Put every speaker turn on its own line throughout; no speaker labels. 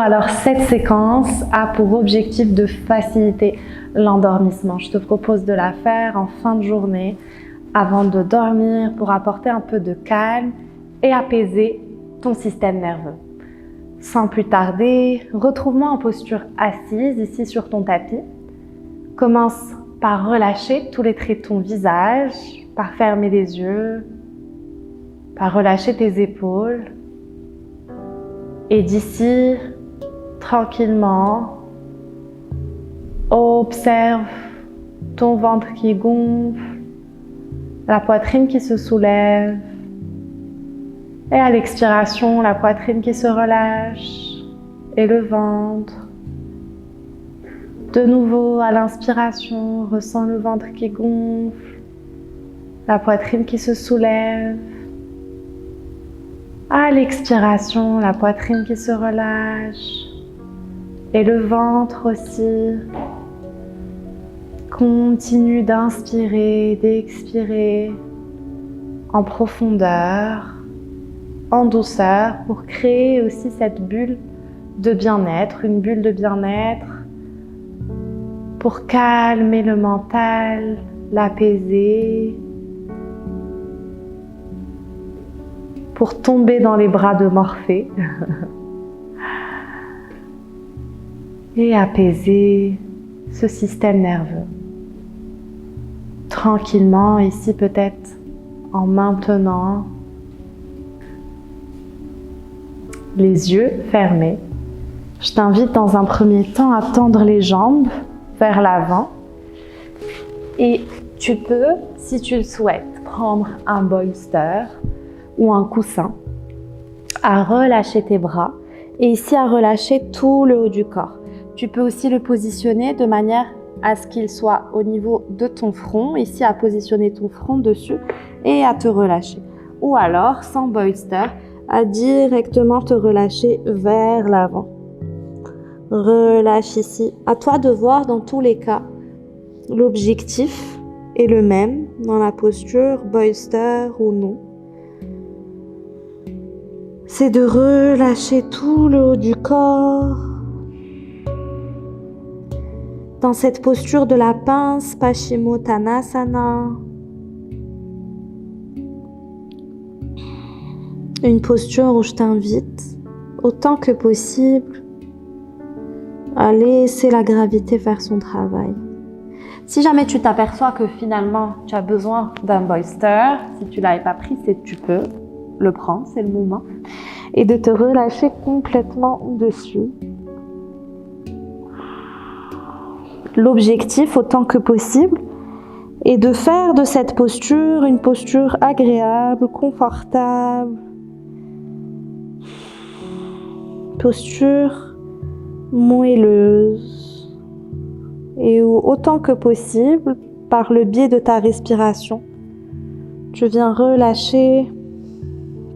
Alors cette séquence a pour objectif de faciliter l'endormissement. Je te propose de la faire en fin de journée avant de dormir pour apporter un peu de calme et apaiser ton système nerveux. Sans plus tarder, retrouve-moi en posture assise ici sur ton tapis. Commence par relâcher tous les traits de ton visage, par fermer les yeux, par relâcher tes épaules. Et d'ici, tranquillement, observe ton ventre qui gonfle, la poitrine qui se soulève, et à l'expiration, la poitrine qui se relâche, et le ventre. De nouveau, à l'inspiration, ressens le ventre qui gonfle, la poitrine qui se soulève. À l'expiration, la poitrine qui se relâche et le ventre aussi. Continue d'inspirer, d'expirer en profondeur, en douceur pour créer aussi cette bulle de bien-être, une bulle de bien-être pour calmer le mental, l'apaiser, pour tomber dans les bras de Morphée et apaiser ce système nerveux. Tranquillement, ici peut-être en maintenant les yeux fermés. Je t'invite dans un premier temps à tendre les jambes vers l'avant et tu peux, si tu le souhaites, prendre un bolster ou un coussin, à relâcher tes bras et ici à relâcher tout le haut du corps. Tu peux aussi le positionner de manière à ce qu'il soit au niveau de ton front, ici à positionner ton front dessus et à te relâcher. Ou alors, sans bolster, à directement te relâcher vers l'avant. Relâche ici. À toi de voir dans tous les cas. L'objectif est le même dans la posture, bolster ou non. C'est de relâcher tout le haut du corps. Dans cette posture de la pince, Paschimottanasana. Une posture où je t'invite, autant que possible, à laisser la gravité faire son travail. Si jamais tu t'aperçois que finalement tu as besoin d'un bolster, si tu ne l'avais pas pris, tu peux le prendre, c'est le moment, et de te relâcher complètement dessus. L'objectif, autant que possible, est de faire de cette posture une posture agréable, confortable, posture moelleuse, et où autant que possible, par le biais de ta respiration, tu viens relâcher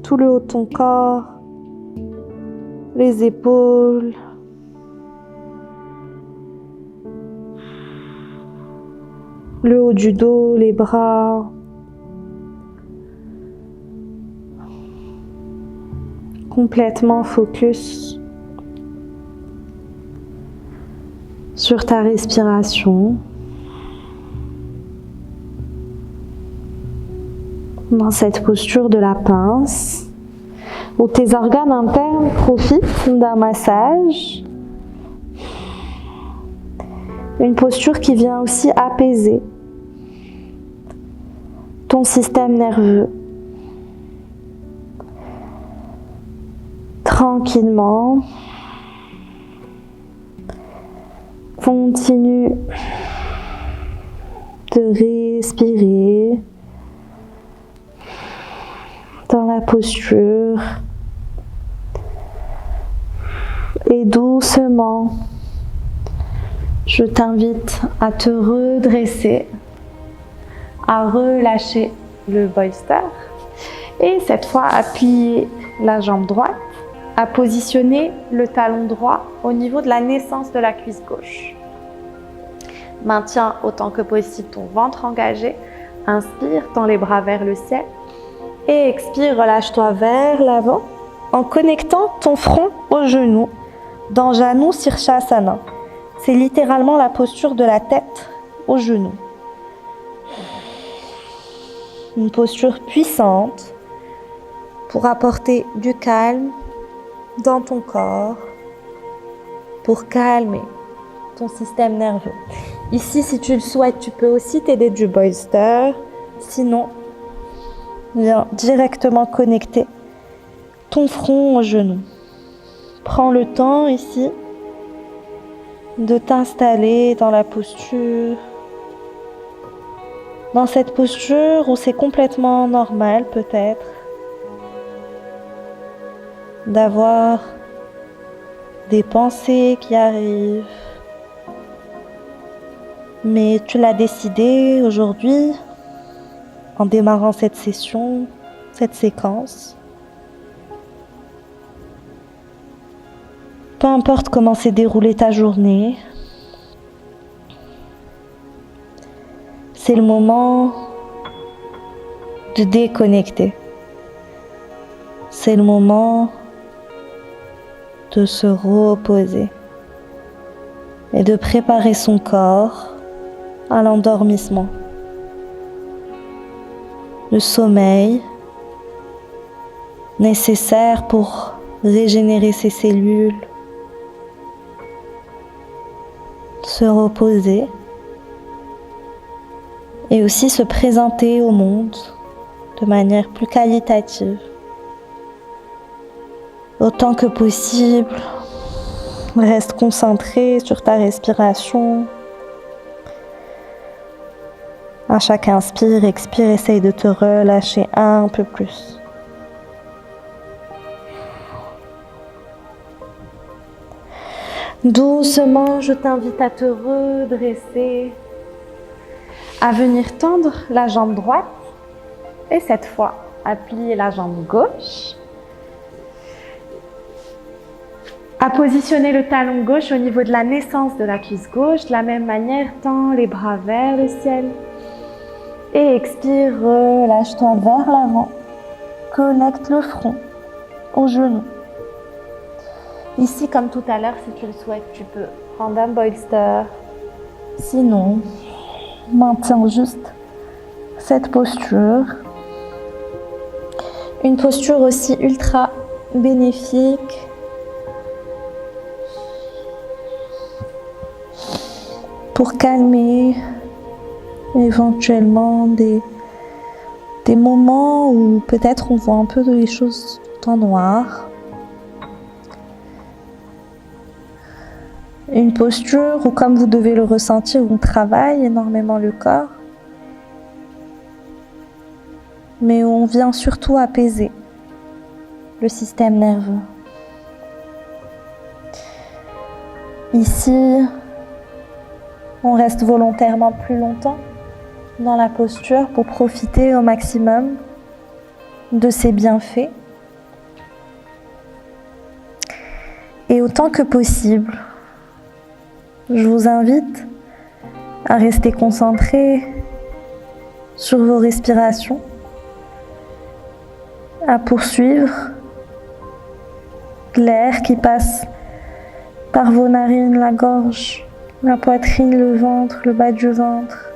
tout le haut de ton corps, les épaules, le haut du dos, les bras, complètement focus sur ta respiration, dans cette posture de la pince, où tes organes internes profitent d'un massage. Une posture qui vient aussi apaiser ton système nerveux. Tranquillement, continue de respirer dans la posture et doucement, je t'invite à te redresser, à relâcher le bolster et cette fois à plier la jambe droite, à positionner le talon droit au niveau de la naissance de la cuisse gauche. Maintiens autant que possible ton ventre engagé. Inspire, tends les bras vers le ciel. Et expire, relâche-toi vers l'avant en connectant ton front au genou
dans Janu Sirshasana. C'est littéralement la posture de la tête aux genoux. Une posture puissante pour apporter du calme dans ton corps, pour calmer ton système nerveux. Ici, si tu le souhaites, tu peux aussi t'aider du bolster. Sinon, viens directement connecter ton front aux genoux. Prends le temps ici de t'installer dans la posture. Dans cette posture où c'est complètement normal peut-être d'avoir des pensées qui arrivent. Mais tu l'as décidé aujourd'hui, en démarrant cette session, cette séquence. Peu importe comment s'est déroulée ta journée, c'est le moment de déconnecter. C'est le moment de se reposer et de préparer son corps à l'endormissement. Le sommeil nécessaire pour régénérer ses cellules, se reposer et aussi se présenter au monde de manière plus qualitative. Autant que possible, reste concentré sur ta respiration. À chaque inspire, expire, essaye de te relâcher un peu plus. Doucement, je t'invite à te redresser, à venir tendre la jambe droite et cette fois à plier la jambe gauche, à positionner le talon gauche au niveau de la naissance de la cuisse gauche. De la même manière, tends les bras vers le ciel et expire, relâche-toi vers l'avant, connecte le front aux genoux. Ici, comme tout à l'heure, si tu le souhaites, tu peux prendre un bolster. Sinon, maintiens juste cette posture. Une posture aussi ultra bénéfique. Pour calmer éventuellement des moments où peut-être on voit un peu les choses tout en noir. Une posture où, comme vous devez le ressentir, on travaille énormément le corps, mais où on vient surtout apaiser le système nerveux. Ici, on reste volontairement plus longtemps dans la posture pour profiter au maximum de ses bienfaits. Et autant que possible, je vous invite à rester concentré sur vos respirations, à poursuivre l'air qui passe par vos narines, la gorge, la poitrine, le ventre, le bas du ventre.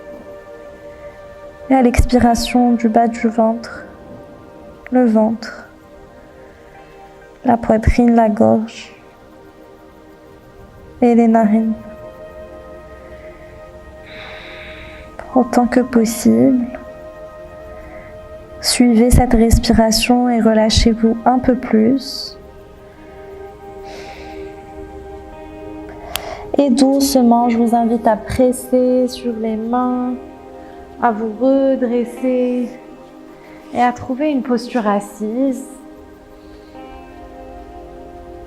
Et à l'expiration du bas du ventre, le ventre, la poitrine, la gorge et les narines. Autant que possible, suivez cette respiration et relâchez-vous un peu plus. Et doucement, je vous invite à presser sur les mains, à vous redresser et à trouver une posture assise.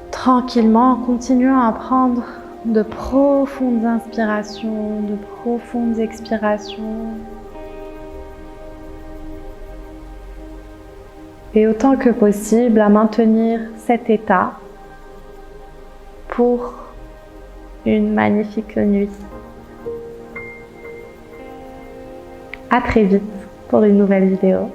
Tranquillement, en continuant à prendre de profondes inspirations, de profondes expirations. Et autant que possible, à maintenir cet état pour une magnifique nuit. À très vite pour une nouvelle vidéo.